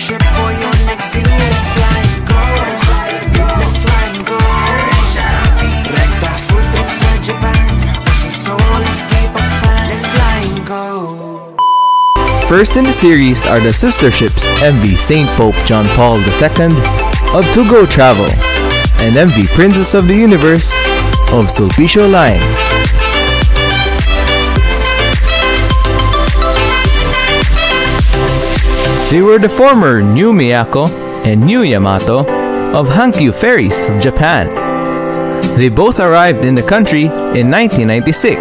trip for your next view. Let's fly and go. Let's fly and go. Rekta food trip sa Japan. Osa Seoul, let's keep up fun. Let's fly and go. First in the series are the sister ships MV St. Pope John Paul II of To Go Travel and MV Princess of the Universe of Sulpicio Lines. They were the former New Miyako and New Yamato of Hankyu Ferries of Japan. They both arrived in the country in 1996.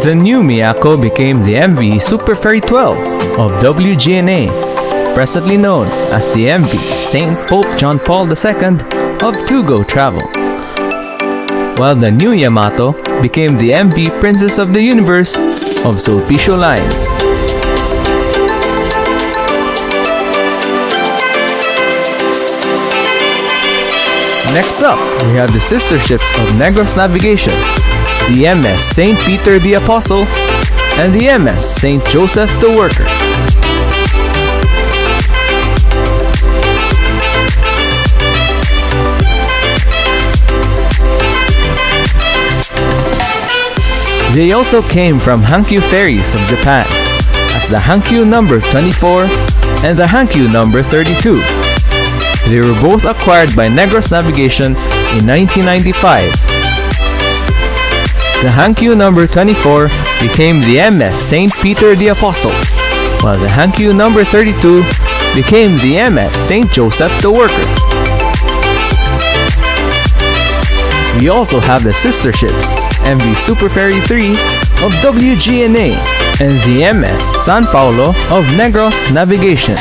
The New Miyako became the MV Super Ferry 12 of WG&A, presently known as the MV St. Pope John Paul II of To Go Travel, while the New Yamato became the MV Princess of the Universe of Sulpicio Lines. Next up, we have the sister ships of Negros Navigation, the MS St. Peter the Apostle and the MS St. Joseph the Worker. They also came from Hankyu Ferries of Japan as the Hankyu number 24 and the Hankyu number 32. They were both acquired by Negros Navigation in 1995. The Hankyu number 24 became the MS St. Peter the Apostle, while the Hankyu number 32 became the MS St. Joseph the Worker. We also have the sister ships MV Super Ferry 3 of WG&A and the MS San Paulo of Negros Navigation.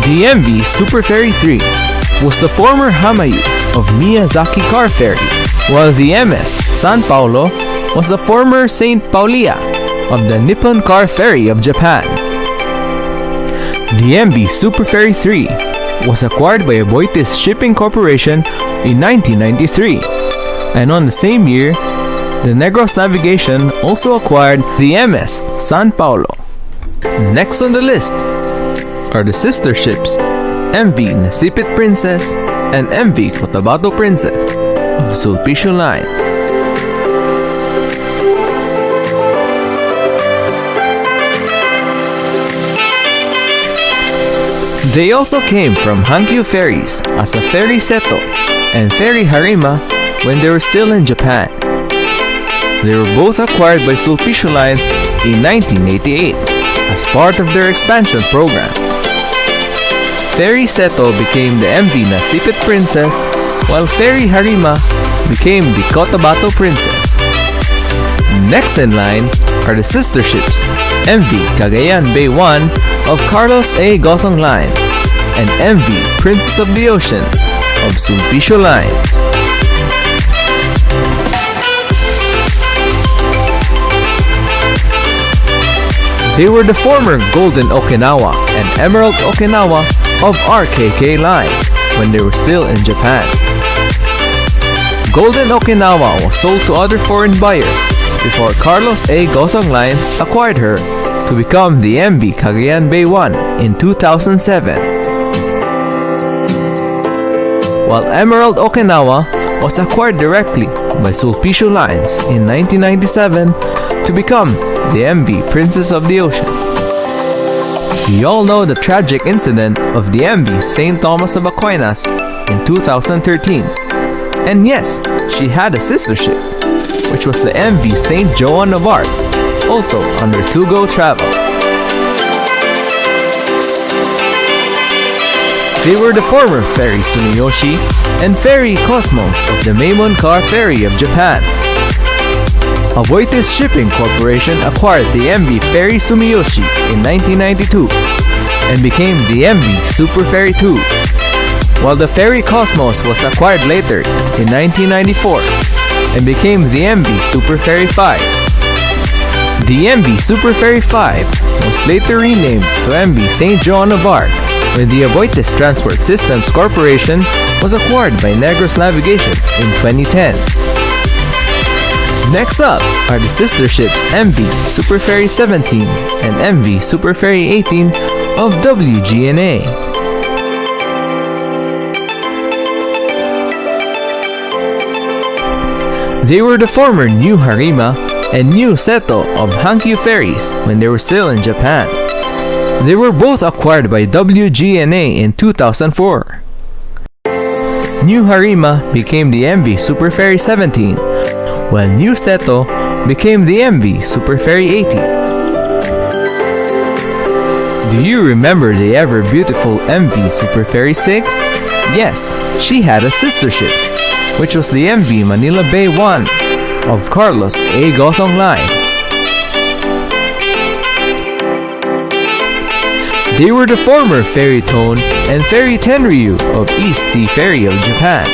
The MV Super Ferry 3 was the former Hamayu of Miyazaki Car Ferry, while the MS San Paulo was the former St. Paulia of the Nippon Car Ferry of Japan. The MV Super Ferry 3 was acquired by Aboitiz Shipping Corporation in 1993, and on the same year, the Negros Navigation also acquired the MS San Paulo. Next on the list are the sister ships MV Nasipit Princess and MV Cotabato Princess of Sulpicio Lines. They also came from Hankyu Ferries as a Ferry Seto and Ferry Harima when they were still in Japan. They were both acquired by Sulpicio Lines in 1988 as part of their expansion program. Ferry Seto became the MV Nasipit Princess, while Ferry Harima became the Cotabato Princess. Next in line are the sister ships MV Cagayan Bay 1 of Carlos A. Gothong Lines and MV Princess of the Ocean of Sulpicio Lines. They were the former Golden Okinawa and Emerald Okinawa of RKK Line when they were still in Japan. Golden Okinawa was sold to other foreign buyers before Carlos A. Gothong Lines acquired her to become the MV Cagayan Bay 1 in 2007. While Emerald Okinawa was acquired directly by Sulpicio Lines in 1997 to become the MV Princess of the Ocean. We all know the tragic incident of the MV St. Thomas of Aquinas in 2013. And yes, she had a sister ship, which was the MV St. Joan of Arc, also under To Go Travel. They were the former Ferry Sumiyoshi and Ferry Cosmos of the Maimon Car Ferry of Japan. Aboitiz Shipping Corporation acquired the MV Ferry Sumiyoshi in 1992 and became the MV Super Ferry 2, while the Ferry Cosmos was acquired later in 1994 and became the MV Super Ferry 5. The MV Super Ferry 5 was later renamed to MV St. John of Arc when the Aboitiz Transport Systems Corporation was acquired by Negros Navigation in 2010. Next up are the sister ships MV Super Ferry 17 and MV Super Ferry 18 of WG&A. They were the former New Harima and New Seto of Hankyu Ferries when they were still in Japan. They were both acquired by WG&A in 2004. New Harima became the MV Super Ferry 17, while New Seto became the MV Super Ferry 18. Do you remember the ever beautiful MV Super Ferry 6? Yes, she had a sister ship, which was the MV Manila Bay 1 of Carlos A. Gothong Lines. They were the former Ferry Tone and Ferry Tenryu of East Sea Ferry of Japan.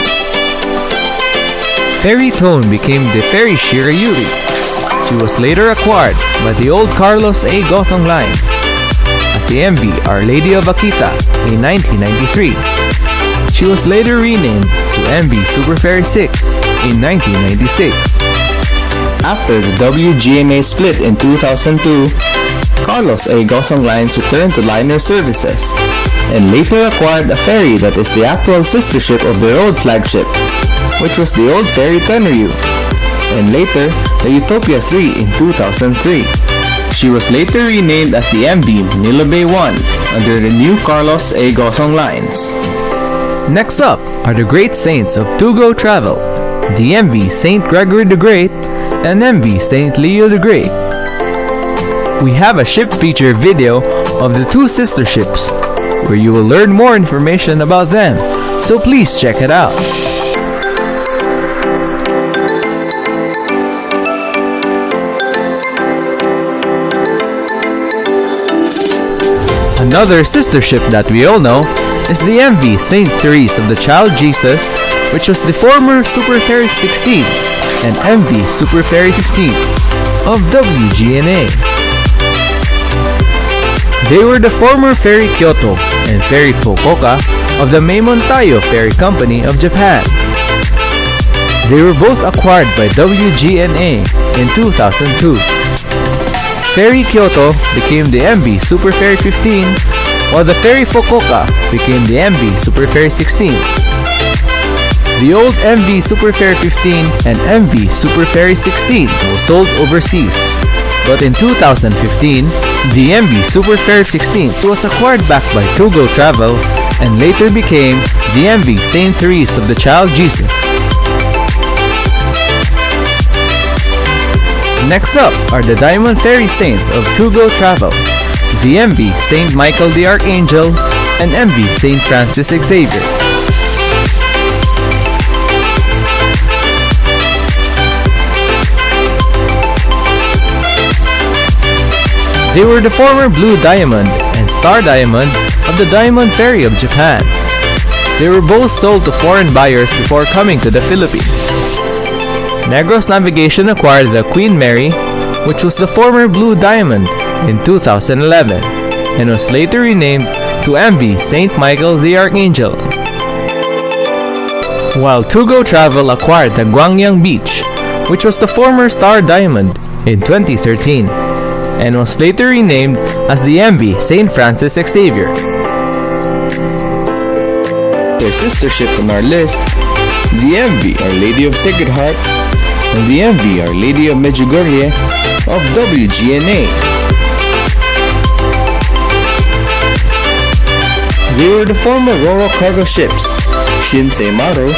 Ferry Tone became the Ferry Shirayuri. She was later acquired by the old Carlos A. Gothong Lines as the MV Our Lady of Akita in 1993. She was later renamed to MV Super Ferry 6 in 1996. After the WG&A split in 2002, Carlos A. Gothong Lines returned to liner services and later acquired a ferry that is the actual sister ship of their old flagship, which was the old Ferry Tenryu, and later the Utopia 3 in 2003. She was later renamed as the MV Manila Bay 1 under the new Carlos A. Gothong Lines. Next up are the Great Saints of Tugo Travel, the MV St. Gregory the Great and MV St. Leo the Great. We have a ship feature video of the two sister ships where you will learn more information about them, so please check it out. Another sister ship that we all know is the MV St. Therese of the Child Jesus, which was the former Super Ferry 16 and MV Super Ferry 15 of WG&A. They were the former Ferry Kyoto and Ferry Fukuoka of the Meimontayo Ferry Company of Japan. They were both acquired by WG&A in 2002. Ferry Kyoto became the MV Super Ferry 15, while the Ferry Fukuoka became the MV Super Ferry 16. The old MV Super Ferry 15 and MV Super Ferry 16 were sold overseas, but in 2015, the MV Super Ferry 16 was acquired back by Tugo Travel and later became the MV St. Therese of the Child Jesus. Next up are the Diamond Ferry Saints of Tugo Travel, the MV St. Michael the Archangel and MV St. Francis Xavier. They were the former Blue Diamond and Star Diamond of the Diamond Ferry of Japan. They were both sold to foreign buyers before coming to the Philippines. Negros Navigation acquired the Queen Mary, which was the former Blue Diamond, in 2011 and was later renamed to MV St. Michael the Archangel. While Tugo Travel acquired the Gwangyang Beach, which was the former Star Diamond, in 2013 and was later renamed as the MV St. Francis Xavier. Their sister ship on our list, the MV Our Lady of Sacred Heart and the MV Our Lady of Medjugorje of WG&A. They were the former Roro cargo ships, Shinsei Maru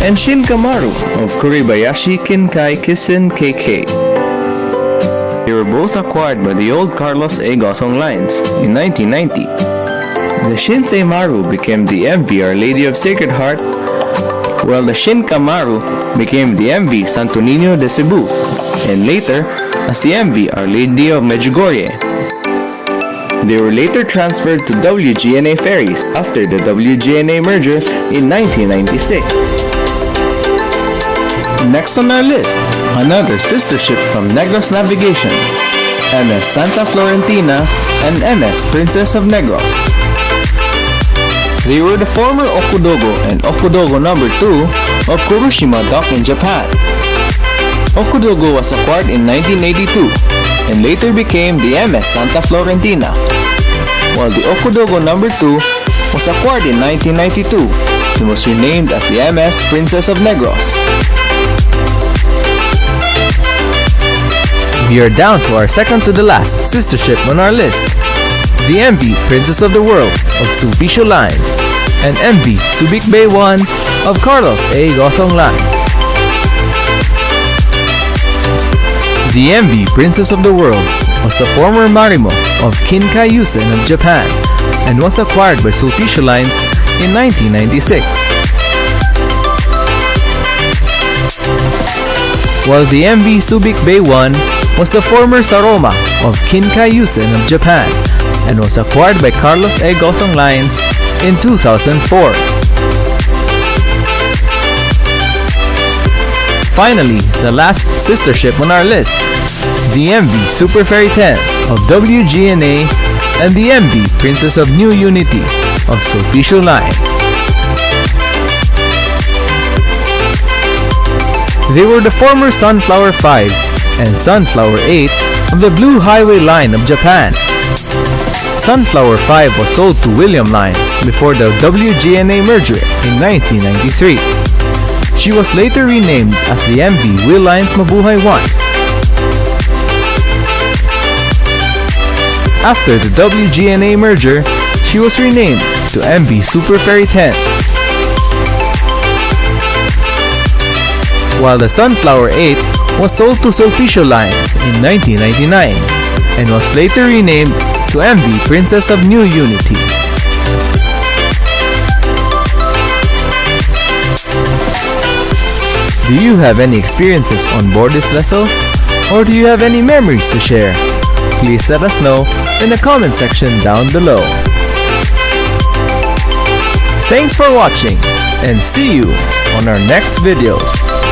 and Shinkamaru of Kuribayashi Kinkai Kisen KK. They were both acquired by the old Carlos A. Gothong Lines in 1990. The Shinsei Maru became the MV Our Lady of Sacred Heart, while the Shinkamaru became the MV Santo Niño de Cebu, and later as the MV Our Lady of Medjugorje. They were later transferred to WG&A Ferries after the WG&A merger in 1996. Next on our list, another sister ship from Negros Navigation, MS Santa Florentina and MS Princess of Negros. They were the former Okudogo and Okudogo number 2 of Kurushima Dock in Japan. Okudogo was acquired in 1982 and later became the MS Santa Florentina, while the Okudogo number 2 was acquired in 1992 and was renamed as the MS Princess of Negros. We are down to our second to the last sister ship on our list, the MV Princess of the World of Sulpicio Lines and MV Subic Bay 1 of Carlos A. Gothong Lines. The MV Princess of the World was the former Marimo of Kinkai Yusen of Japan and was acquired by Sulpicio Lines in 1996. While the MV Subic Bay 1 was the former Saroma of Kinkai Yusen of Japan and was acquired by Carlos A. Gothong Lines in 2004. Finally, the last sister ship on our list, the MV Super Ferry 10 of WG&A and the MV Princess of New Unity of Sulpicio Lines. They were the former Sunflower 5 and Sunflower 8 of the Blue Highway Line of Japan. Sunflower 5 was sold to William Lines before the WG&A merger in 1993. She was later renamed as the MV Will Lines Mabuhay 1. After the WG&A merger, she was renamed to MV Super Ferry 10. While the Sunflower 8 was sold to Sulpicio Lines in 1999 and was later renamed to MV Princess of New Unity. Do you have any experiences on board this vessel? Or do you have any memories to share? Please let us know in the comment section down below. Thanks for watching and see you on our next videos.